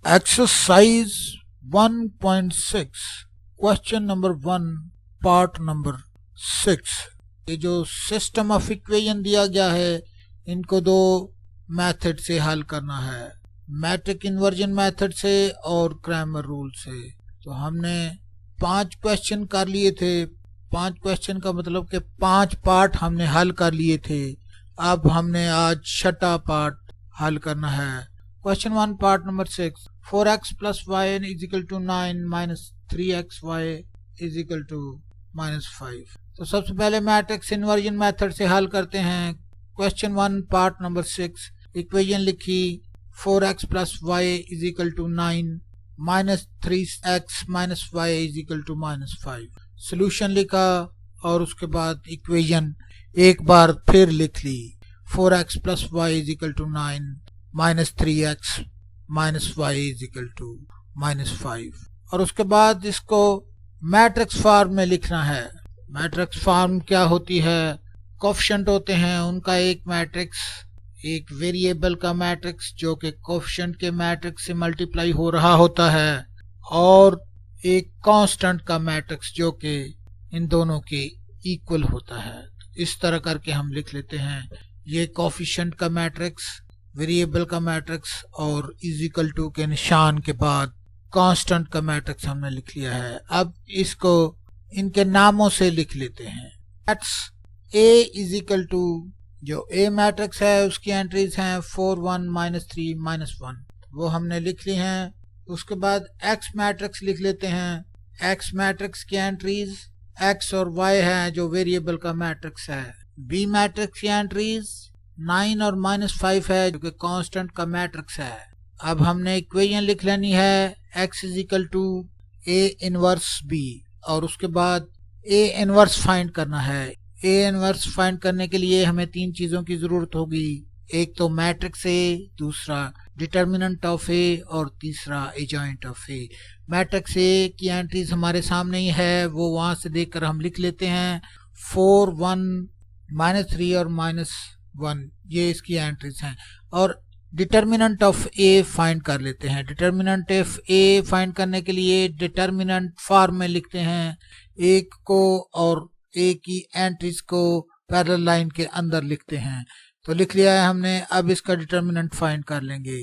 Exercise 1.6 question number 1 part number 6। ये जो system of equation दिया गया है इनको दो मेथड से हल करना है, मैट्रिक इन्वर्जन मेथड से और क्रैमर रूल से। तो हमने 5 क्वेश्चन कर लिए थे। 5 क्वेश्चन का मतलब कि 5 पार्ट हमने हल कर लिए थे। अब हमने आज 6ठा पार्ट हल करना है। Question 1 part number 6, 4x plus y is equal to 9 minus 3xy is equal to minus 5। तो सबसे पहले मैट्रिक्स इन्वर्जन मेथड से हल करते हैं। क्वेश्चन 1 पार्ट नंबर 6, इक्वेशन लिखी 4x plus y is equal to 9 minus 3x minus y is equal to minus 5। Solution लिखा और उसके बाद इक्वेशन एक बार फिर लिख ली, 4x plus y is equal to 9 minus 3x minus y is equal to minus 5। और उसके बाद इसको मैट्रिक्स फॉर्म में लिखना है। मैट्रिक्स फॉर्म क्या होती है? कोफिशिएंट होते हैं उनका एक मैट्रिक्स, एक वेरिएबल का मैट्रिक्स जो कि कोफिशिएंट के मैट्रिक्स से मल्टीप्लाई हो रहा होता है, और एक कांस्टेंट का मैट्रिक्स जो कि इन दोनों के इक्वल होता है। इस तरह करके हम लिख लेते हैं, ये कोफिशिएंट का मैट्रिक्स, वेरिएबल का मैट्रिक्स और इज इक्वल टू के निशान के बाद कांस्टेंट का मैट्रिक्स हमने लिख लिया है। अब इसको इनके नामों से लिख लेते हैं। Let's A is equal to, जो ए मैट्रिक्स है उसकी एंट्रीज हैं 4 1 -3 -1, वो हमने लिख ली हैं। उसके बाद एक्स मैट्रिक्स लिख लेते हैं। एक्स मैट्रिक्स की एंट्रीज एक्स और वाई है जो वेरिएबल का मैट्रिक्स है। बी मैट्रिक्स की एंट्रीज 9 और -5 है जो कि कांस्टेंट का मैट्रिक्स है। अब हमने इक्वेशन लिख लेनी है, x is equal to A inverse B, और उसके बाद ए इनवर्स फाइंड करना है। ए इनवर्स फाइंड करने के लिए हमें 3 चीजों की जरूरत होगी, एक तो मैट्रिक्स ए, दूसरा डिटर्मिनेंट ऑफ ए और तीसरा adjoint of A. Matrix A की एंट्रीज हमारे सामने ही है, वो वहां से देखकर हम लिख लेते हैं 4 1 -3 और -1, ये इसकी एंट्रीज हैं। और डिटर्मिनेंट ऑफ ए फाइंड कर लेते हैं। डिटर्मिनेंट ऑफ ए फाइंड करने के लिए डिटर्मिनेंट फॉर्म में लिखते हैं, एक को और ए की एंट्रीज को पैरेलल लाइन के अंदर लिखते हैं। तो लिख लिया है हमने। अब इसका डिटर्मिनेंट फाइंड कर लेंगे।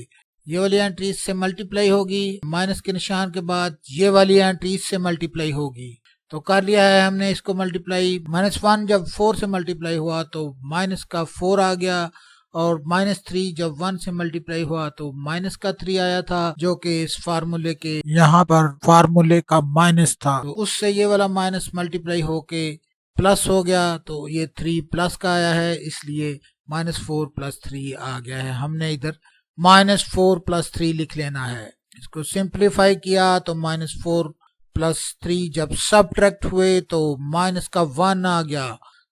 ये वाली एंट्री इससे मल्टीप्लाई होगी, माइनस के निशान के बाद ये वाली एंट्री इससे मल्टीप्लाई होगी। तो कर लिया है हमने इसको मल्टीप्लाई। -1 जब 4 से मल्टीप्लाई हुआ तो माइनस का 4 आ गया, और -3 जब 1 से मल्टीप्लाई हुआ तो माइनस का 3 आया था, जो कि इस फार्मूले के यहाँ पर फार्मूले का माइनस था। तो उससे ये वाला माइनस मल्टीप्लाई होके प्लस हो गया, तो ये 3 प्लस का आया है, इसलिए -4 + 3 आ गया है। हमने इधर -4 + 3 लिख लेना है। इसको सिंप्लीफाई किया तो -4 + 3 जब सबट्रैक्ट हुए तो माइनस का 1 आ गया।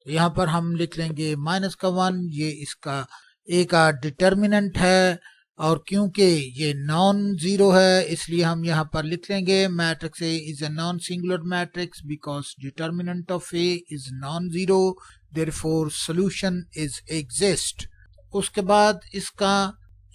तो यहाँ पर हम लिख लेंगे -1, ये इसका ए का डिटर्मिनेंट है, और क्योंकि ये नॉन जीरो है इसलिए हम यहाँ पर लिख लेंगे matrix A is a non singular matrix because determinant of A is non zero, therefore solution is exist. उसके बाद इसका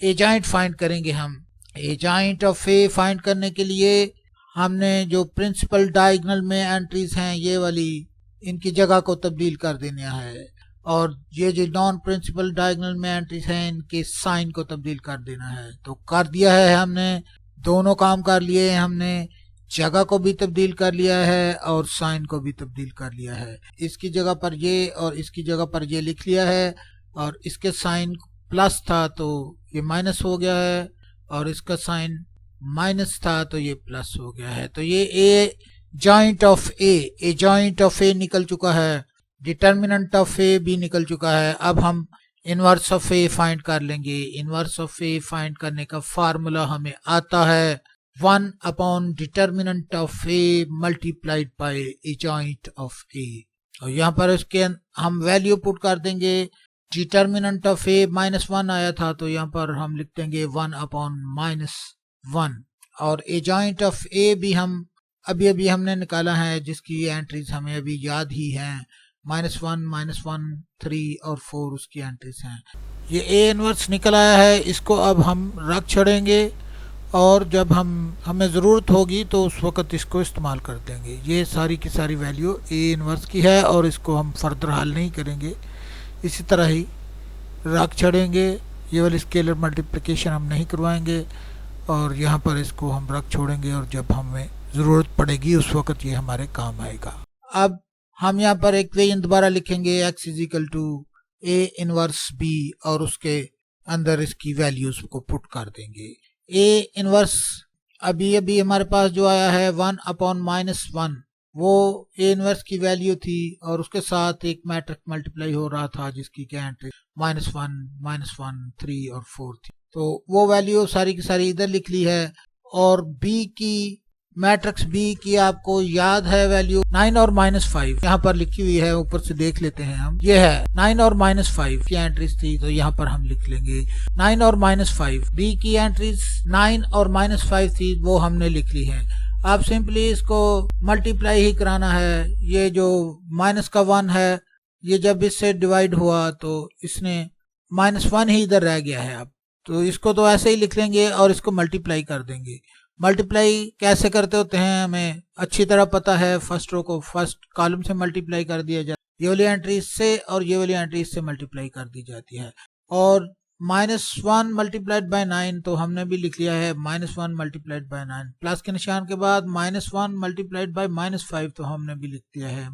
एडजॉइंट फाइंड करेंगे हम। एडजॉइंट ऑफ ए फाइंड करने के लिए हमने जो प्रिंसिपल डायगोनल में एंट्रीज हैं ये वाली, इनकी जगह को तब्दील कर देना है, और ये जो नॉन प्रिंसिपल डायगोनल में एंट्रीज हैं इनके साइन को तब्दील कर देना है। तो कर दिया है हमने, दोनों काम कर लिए हैं हमने, जगह को भी तब्दील कर लिया है और साइन को भी तब्दील कर लिया है। इसकी जगह पर ये और इसकी जगह पर ये लिख लिया है, और इसके साइन प्लस था तो ये माइनस हो गया है, और इसका साइन माइनस था तो ये प्लस हो गया है। तो ये a joint of A joint of of निकल चुका है, डिटर्मिनेंट ऑफ ए भी निकल चुका है। अब हम इनवर्स ऑफ ए फाइंड कर लेंगे। इनवर्स ऑफ ए फाइंड करने का फार्मूला हमें आता है 1 upon determinant of A multiplied by adjoint of A. और यहाँ पर इसके हम वैल्यू पुट कर देंगे। डिटर्मिनेंट ऑफ ए -1 आया था तो यहाँ पर हम लिख देंगे 1 अपॉन -1, और एडजॉइंट ऑफ ए भी हम अभी हमने निकाला है, जिसकी एंट्रीज हमें अभी याद ही हैं, -1 -1 3 और 4 उसकी एंट्रीज हैं। ये ए इनवर्स निकल आया है, इसको अब हम रख छोड़ेंगे और जब हमें ज़रूरत होगी तो उस वक़्त इसको इस्तेमाल कर देंगे। ये सारी की सारी वैल्यू ए इनवर्स की है और इसको हम फर्दर हल नहीं करेंगे, इसी तरह ही रख छोड़ेंगे। ये वाली स्केलर मल्टीप्लिकेशन हम नहीं करवाएंगे और यहाँ पर इसको हम रख छोड़ेंगे और जब हमें ज़रूरत पड़ेगी उस वक़्त ये हमारे काम आएगा। अब हम यहाँ पर इक्वेशन दोबारा लिखेंगे, x is equal to A inverse B और उसके अंदर इसकी वैल्यूज़ को पुट कर देंगे। ए इनवर्स अभी अभी हमारे पास जो आया है 1/-1, वो ए इनवर्स की वैल्यू थी और उसके साथ एक मैट्रिक्स मल्टीप्लाई हो रहा था जिसकी क्या एंट्री -1, -1, 3 और 4 थी। तो वो वैल्यू सारी की सारी इधर लिख ली है। और बी की मैट्रिक्स बी की आपको याद है वैल्यू 9 और -5 यहाँ पर लिखी हुई है, ऊपर से देख लेते हैं हम। ये है 9 और -5 की एंट्रीज थी तो यहाँ पर हम लिख लेंगे 9 और -5। बी की एंट्रीज 9 और -5 थी, वो हमने लिख ली है। आप सिंपली इसको मल्टीप्लाई ही कराना है। ये जो -1 है ये जब इससे डिवाइड हुआ तो इसने -1 ही इधर रह गया है। अब तो इसको तो ऐसे ही लिख लेंगे और इसको मल्टीप्लाई कर देंगे। मल्टीप्लाई कैसे करते होते हैं हमें अच्छी तरह पता है। फर्स्ट रो को फर्स्ट कॉलम से मल्टीप्लाई कर दिया जाता है, ये वाली एंट्री इससे और ये वाली एंट्री इससे मल्टीप्लाई कर दी जाती है। और -1 मल्टीप्लाइड बाय 9 तो हमने भी लिख लिया है -1 मल्टीप्लाइड बाय 9। प्लस के निशान के बाद -1 मल्टीप्लाइड बाय -5 तो हमने भी लिख दिया है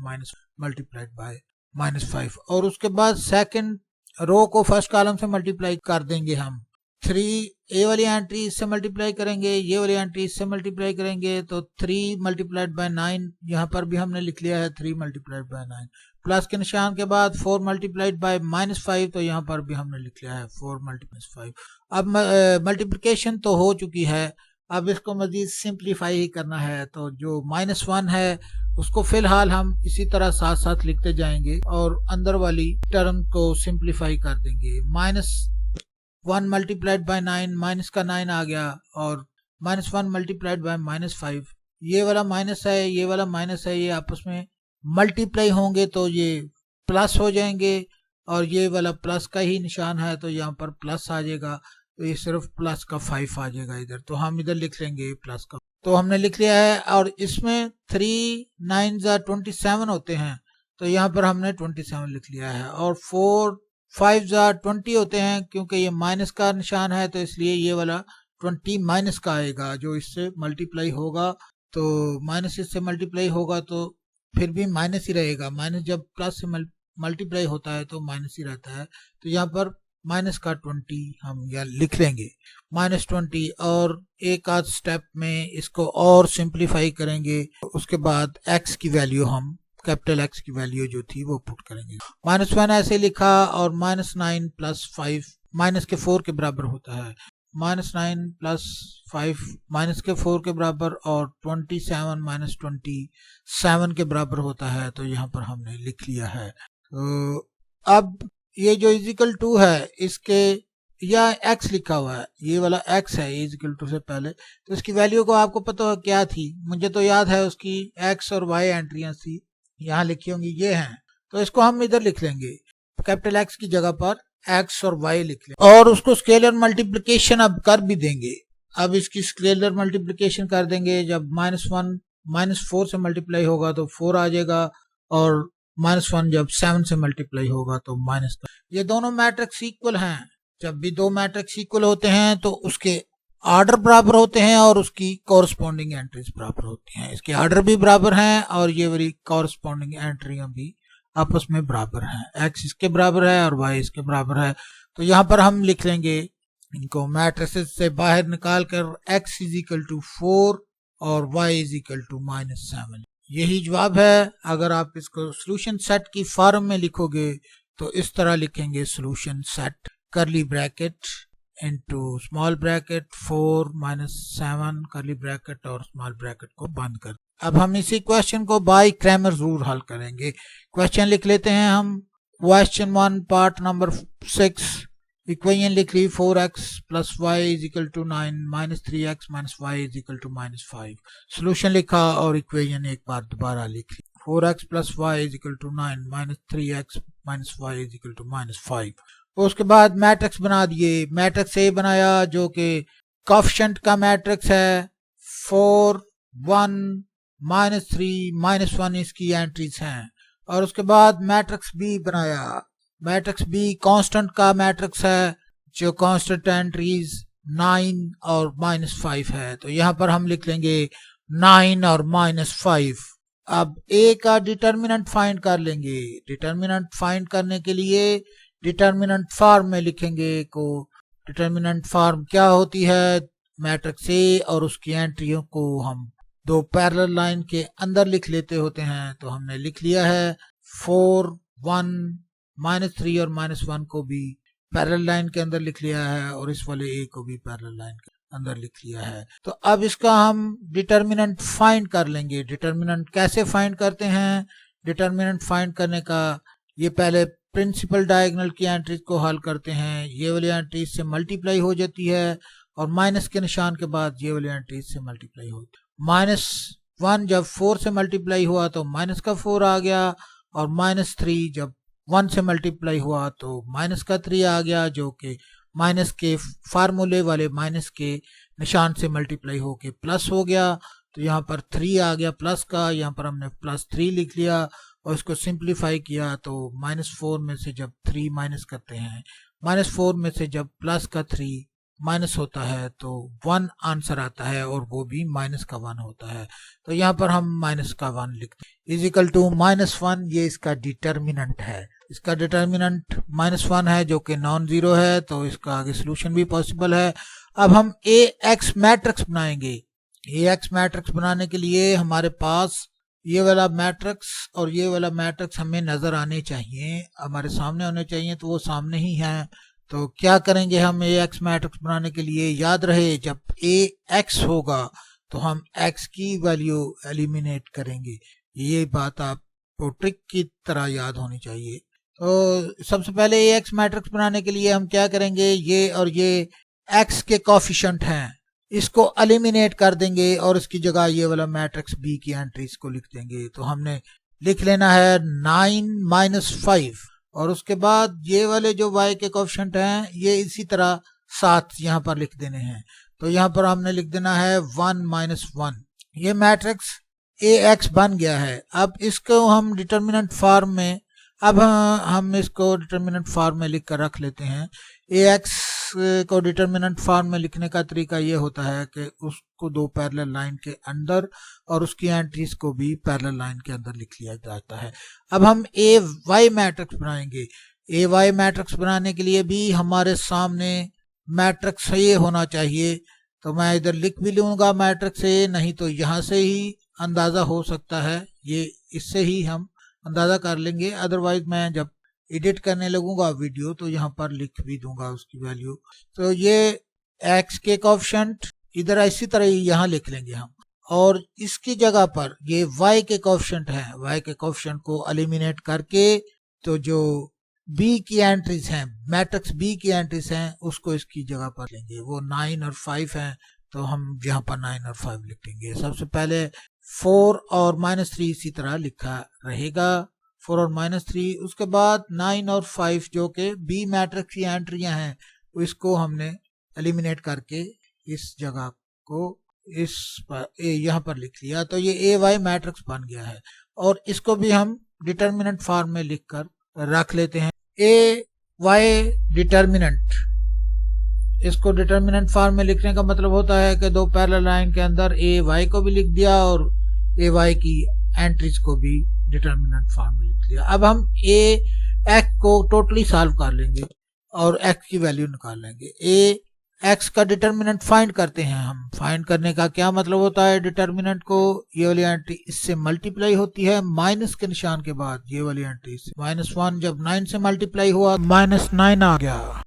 मल्टीप्लाइड बाय -5। और उसके बाद सेकंड रो को फर्स्ट कॉलम से मल्टीप्लाई कर देंगे हम। 3 ए वाली एंट्री इससे मल्टीप्लाई करेंगे, ये वाली एंट्री इससे मल्टीप्लाई करेंगे तो 3 मल्टीप्लाइड बाय 9 यहाँ पर भी हमने लिख लिया है 3 मल्टीप्लाइड बाय 9। प्लस के निशान के बाद 4 मल्टीप्लाइड बाय -5 तो यहाँ पर भी हमने लिख लिया है 4 मल्टीप्लाइड 5। अब मल्टीप्लिकेशन तो हो चुकी है, अब इसको मजीद सिंप्लीफाई ही करना है। तो जो -1 है उसको फिलहाल हम इसी तरह साथ साथ लिखते जाएंगे और अंदर वाली टर्म को सिंप्लीफाई कर देंगे। -1 मल्टीप्लाइड बाय 9, माइनस का 9 आ गया और -1 मल्टीप्लाइड बाय -5, ये वाला माइनस है ये वाला माइनस है, ये आपस में मल्टीप्लाई होंगे तो ये प्लस हो जाएंगे और ये वाला प्लस का ही निशान है तो यहाँ पर प्लस आ जाएगा, तो ये सिर्फ प्लस का 5 आ जाएगा इधर, तो हम इधर लिख लेंगे प्लस का। तो हमने लिख लिया है और इसमें 3 9 27 होते हैं तो यहाँ पर हमने 27 लिख लिया है। और 4 5 20 होते हैं, क्योंकि ये माइनस का निशान है तो इसलिए ये वाला 20 माइनस का आएगा जो इससे मल्टीप्लाई होगा। तो माइनस इससे मल्टीप्लाई होगा तो फिर भी माइनस ही रहेगा, माइनस जब प्लस से मल्टीप्लाई होता है तो माइनस ही रहता है। तो यहाँ पर माइनस का 20 हम यहाँ लिख लेंगे -20 और एक आध स्टेप में इसको और सिंप्लीफाई करेंगे। उसके बाद x की वैल्यू हम कैपिटल X की वैल्यू जो थी वो पुट करेंगे। -1 ऐसे लिखा और -9 + 5 माइनस के 4 के बराबर होता है। -9 + 5 माइनस के 4 के बराबर और 27 - 27 के बराबर होता है, तो यहाँ पर हमने लिख लिया है। तो अब ये जो = 2 है इसके या x लिखा हुआ है, ये वाला x है = से पहले, तो इसकी वैल्यू को आपको पता हो क्या थी? मुझे तो याद है उसकी x और y एंट्रियां थी, यहाँ लिखी होंगी ये हैं, तो इसको हम इधर लिख लेंगे कैपिटल X की जगह पर x और y लिख लेंगे और उसको स्केलर मल्टीप्लिकेशन अब कर भी देंगे। अब इसकी स्केलर मल्टीप्लिकेशन कर देंगे, जब -1 -4 से मल्टीप्लाई होगा तो 4 आ जाएगा और -1 जब 7 से मल्टीप्लाई होगा तो माइनस। ये दोनों मैट्रिक्स इक्वल हैं। जब भी दो मैट्रिक्स इक्वल होते हैं तो उसके आर्डर बराबर होते हैं और उसकी कॉरस्पॉन्डिंग एंट्रीज बराबर होती हैं। इसके आर्डर भी बराबर हैं और ये वाली कॉरस्पॉन्डिंग एंट्रियां भी आपस में बराबर हैं। x इसके बराबर है और y इसके बराबर है, तो यहाँ पर हम लिख लेंगे इनको मैट्रिसेस से बाहर निकाल कर x = 4 और y = -7। यही जवाब है। अगर आप इसको सोल्यूशन सेट की फॉर्म में लिखोगे तो इस तरह लिखेंगे सोल्यूशन सेट करली ब्रैकेट इनटू स्मॉल ब्रैकेट 4 - 7 करली ब्रैकेट और स्मॉल ब्रैकेट को बंद कर। अब हम इसी क्वेश्चन को बाय क्रैमर रूल हल करेंगे। क्वेश्चन लिख लेते हैं हम। क्वेश्चन 1 पार्ट नंबर 6, इक्वेशन लिख ली 4x + y = 9 -3x - y = -5। Solution लिखा और इक्वेशन एक बार दोबारा लिख ली 4x + y = 9 -3x - y = -5। उसके बाद मैट्रिक्स बना दिए। मैट्रिक्स ए बनाया जो कि कोएफिशिएंट का मैट्रिक्स है 4 1 -3 -1 इसकी एंट्रीज हैं। और उसके बाद मैट्रिक्स बी बनाया। मैट्रिक्स बी कांस्टेंट का मैट्रिक्स है जो कांस्टेंट एंट्रीज 9 और -5 है। तो यहाँ पर हम लिख लेंगे 9 और -5। अब ए का डिटर्मिनेंट फाइंड कर लेंगे। डिटर्मिनेंट फाइंड करने के लिए डिटर्मिनेंट फॉर्म में लिखेंगे को। डिटर्मिनेंट फॉर्म क्या होती है, मैट्रिक्स ए और उसकी एंट्रियों को हम दो पैरेलल लाइन के अंदर लिख लेते होते हैं। तो हमने लिख लिया है 4 1 -3 और -1 को भी पैरेलल लाइन के अंदर लिख लिया है और इस वाले ए को भी पैरेलल लाइन के अंदर लिख लिया है। तो अब इसका हम डिटर्मिनेंट फाइंड कर लेंगे। डिटर्मिनेंट कैसे फाइंड करते हैं? डिटर्मिनेंट फाइंड करने का ये पहले प्रिंसिपल डायगोनल की एंट्रीज को हल करते हैं। ये वाली एंट्रीज से मल्टीप्लाई हो जाती है और माइनस के निशान के बाद ये वाली एंट्रीज से मल्टीप्लाई होती है। -1 जब 4 से मल्टीप्लाई हुआ तो माइनस का 4 आ गया और -3 जब 1 से मल्टीप्लाई हुआ तो माइनस का 3 आ गया, जो कि माइनस के फार्मूले वाले माइनस के निशान से मल्टीप्लाई होके प्लस हो गया। तो यहाँ पर 3 आ गया प्लस का, यहाँ पर हमने +3 लिख लिया और इसको सिंप्लीफाई किया तो -4 में से जब 3 माइनस करते हैं, -4 में से जब प्लस का 3 माइनस होता है तो 1 आंसर आता है और वो भी -1 होता है। तो यहाँ पर हम -1 लिखते हैं इजिकल टू -1। ये इसका डिटर्मिनेंट है। इसका डिटर्मिनेंट -1 है जो कि नॉन जीरो है, तो इसका आगे सोल्यूशन भी पॉसिबल है। अब हम AX मैट्रिक्स बनाएंगे। AX मैट्रिक्स बनाने के लिए हमारे पास ये वाला मैट्रिक्स और ये वाला मैट्रिक्स हमें नजर आने चाहिए, हमारे सामने होने चाहिए, तो वो सामने ही है। तो क्या करेंगे हम AX मैट्रिक्स बनाने के लिए? याद रहे जब AX होगा तो हम X की वैल्यू एलिमिनेट करेंगे। ये बात आपको ट्रिक की तरह याद होनी चाहिए। तो सबसे पहले AX मैट्रिक्स बनाने के लिए हम क्या करेंगे, ये और ये X के कोएफिशिएंट हैं, इसको एलिमिनेट कर देंगे और इसकी जगह ये वाला मैट्रिक्स B की एंट्रीज को लिख देंगे। तो हमने लिख लेना है 9 -5 और उसके बाद ये वाले जो y के कोएफिशिएंट हैं ये इसी तरह 7 यहाँ पर लिख देने हैं। तो यहाँ पर हमने लिख देना है 1 -1। ये मैट्रिक्स AX बन गया है। अब इसको हम डिटर्मिनेंट फॉर्म में हम इसको डिटर्मिनेंट फॉर्म में लिख कर रख लेते हैं। AX को डिटर्मिनेंट फॉर्म में लिखने का तरीका ये होता है कि उसको दो पैरेलल लाइन के अंदर और उसकी एंट्रीज को भी पैरेलल लाइन के अंदर लिख लिया जाता है। अब हम AY मैट्रिक्स बनाएंगे। AY मैट्रिक्स बनाने के लिए भी हमारे सामने मैट्रिक्स ये होना चाहिए। तो मैं इधर लिख भी लूंगा मैट्रिक्स A, नहीं तो यहाँ से ही अंदाजा हो सकता है, ये इससे ही हम अंदाजा कर लेंगे। अदरवाइज मैं जब एडिट करने लगूंगा वीडियो तो यहाँ पर लिख भी दूंगा उसकी वैल्यू। तो ये X के कोएफिशिएंट इधर इसी तरह ही यहाँ लिख लेंगे हम, और इसकी जगह पर ये Y के कोएफिशिएंट हैं, Y के कोएफिशिएंट को एलिमिनेट करके तो जो B की एंट्रीज हैं, मैट्रिक्स B की एंट्रीज हैं, उसको इसकी जगह पर लेंगे। वो 9 और 5 हैं, तो हम यहाँ पर 9 और 5 लिख देंगे। सबसे पहले 4 और -3 इसी तरह लिखा रहेगा, 4 और -3। उसके बाद 9 और 5 जो कि B मैट्रिक्स की एंट्रियां हैं, इसको हमने एलिमिनेट करके इस जगह को इस पर यहाँ पर लिख लिया। तो ये AY मैट्रिक्स बन गया है और इसको भी हम डिटर्मिनेंट फॉर्म में लिख कर रख लेते हैं। AY डिटर्मिनेंट, इसको डिटर्मिनेंट फॉर्म में लिखने का मतलब होता है कि दो पैरेलल लाइन के अंदर AY को भी लिख दिया और AY की एंट्रीज को भी डिटर्मिनेंट फॉर्म में लिख दिया। अब हम AX को टोटली सॉल्व कर लेंगे और X की वैल्यू निकाल लेंगे। AX का डिटर्मिनेंट फाइंड करते हैं हम। फाइंड करने का क्या मतलब होता है, डिटर्मिनेंट को ये वाली एंट्री इससे मल्टीप्लाई होती है माइनस के निशान के बाद, ये वाली एंट्री से -1 जब 9 से मल्टीप्लाई हुआ -9 आ गया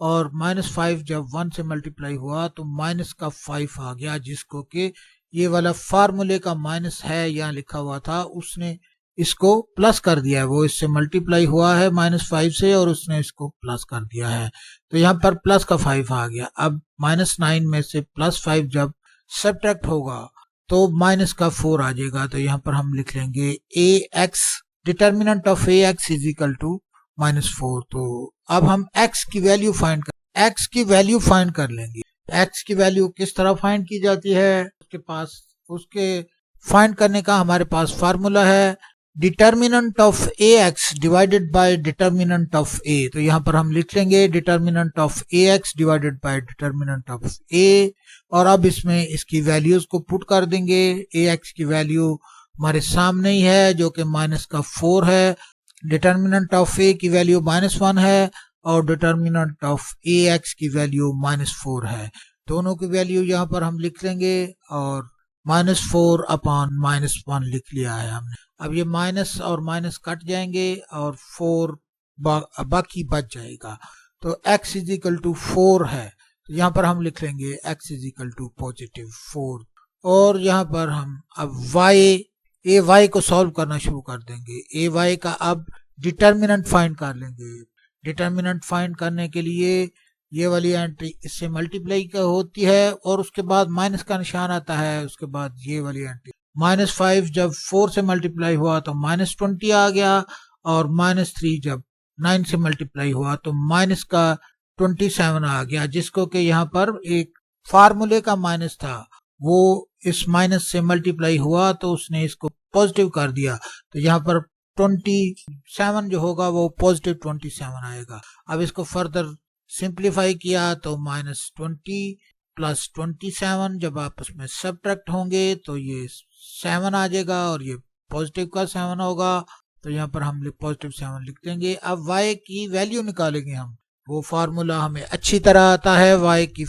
और -5 जब 1 से मल्टीप्लाई हुआ तो -5 आ गया, जिसको कि ये वाला फार्मूले का माइनस है यहाँ लिखा हुआ था, उसने इसको प्लस कर दिया है। वो इससे मल्टीप्लाई हुआ है -5 से और उसने इसको प्लस कर दिया है, तो यहाँ पर प्लस का 5 आ गया। अब -9 में से +5 जब सब्ट्रैक्ट होगा तो माइनस का 4 आ जाएगा। तो यहाँ पर हम लिख लेंगे AX determinant of AX is equal to -4। तो अब हम X की वैल्यू फाइंड कर लेंगे। एक्स की वैल्यू किस तरह फाइंड की जाती है, उसके फाइंड करने का हमारे पास फार्मूला है determinant of A X divided by determinant of A. तो यहाँ पर हम लिख लेंगे determinant of A X divided by determinant of A, और अब इसमें इसकी वैल्यूज को पुट कर देंगे। ए एक्स की वैल्यू हमारे सामने ही है जो कि -4 है, डिटर्मिनेंट ऑफ ए की वैल्यू -1 है और डिटर्मिनेंट ऑफ ए एक्स की वैल्यू -4 है। दोनों की वैल्यू यहाँ पर हम लिख लेंगे और -4 अपॉन -1 लिख लिया है हमने। अब ये माइनस और माइनस कट जाएंगे और 4 बाकी बच जाएगा। तो x इज इक्वल टू 4 है, तो यहाँ पर हम लिख लेंगे x इज इक्वल टू +4। और यहाँ पर हम अब ए वाई को सॉल्व करना शुरू कर देंगे। ए वाई का अब डिटर्मिनेंट फाइंड कर लेंगे। डिटर्मिनेंट फाइंड करने के लिए ये वाली एंट्री इससे मल्टीप्लाई का होती है और उसके बाद माइनस का निशान आता है। उसके बाद ये वाली एंट्री -5 जब 4 से मल्टीप्लाई हुआ तो -20 आ गया, और -3 जब 9 से मल्टीप्लाई हुआ तो -27 आ गया, जिसको कि यहाँ पर एक फार्मूले का माइनस था वो इस माइनस से मल्टीप्लाई हुआ तो उसने इसको पॉजिटिव कर दिया। तो यहाँ पर 27 जो होगा वो +27 आएगा। अब इसको फर्दर सिंप्लीफाई किया तो -20 + 27 जब आपस में सब्ट्रैक्ट होंगे तो ये 7 आ जाएगा और ये पॉजिटिव का 7 होगा। तो यहाँ पर हम +7 लिख देंगे। अब y की वैल्यू निकालेंगे हम, वो फार्मूला हमें अच्छी तरह आता है y की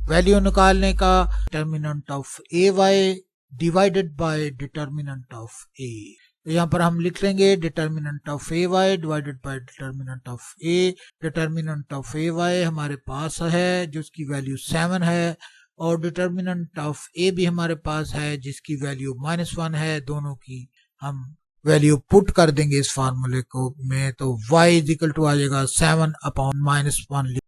वैल्यू निकालने का, determinant of A Y divided by determinant of A. तो यहाँ पर हम लिख लेंगे determinant of A Y divided by determinant of A. Determinant of A Y हमारे पास है जिसकी वैल्यू 7 है, और डिटर्मिनेंट ऑफ ए भी हमारे पास है जिसकी वैल्यू -1 है। दोनों की हम वैल्यू पुट कर देंगे इस फार्मूले को में, तो y इज इक्वल टू आ जाएगा 7 अपॉन -1।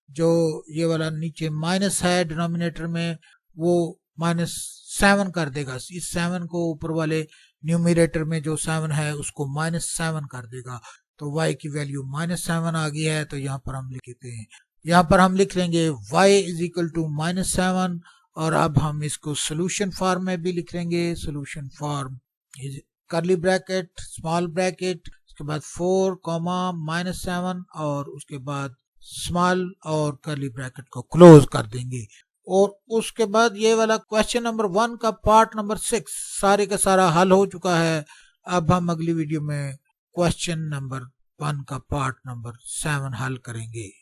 जो ये वाला नीचे माइनस है डिनोमिनेटर में वो -7 कर देगा। इस 7 को ऊपर वाले न्यूमरेटर में जो 7 है उसको -7 कर देगा। तो y की वैल्यू -7 आ गई है। तो यहाँ पर हम लिखते हैं, यहाँ पर हम लिख लेंगे y इज इक्वल टू -7, और अब हम इसको सोल्यूशन फॉर्म में भी लिख लेंगे। Solution form is curly bracket small bracket, उसके बाद 4 -7 और उसके बाद स्मॉल और कर्ली ब्रैकेट को क्लोज कर देंगे। और उसके बाद ये वाला क्वेश्चन नंबर 1 का पार्ट नंबर 6 सारे का सारा हल हो चुका है। अब हम अगली वीडियो में क्वेश्चन नंबर 1 का पार्ट नंबर 7 हल करेंगे।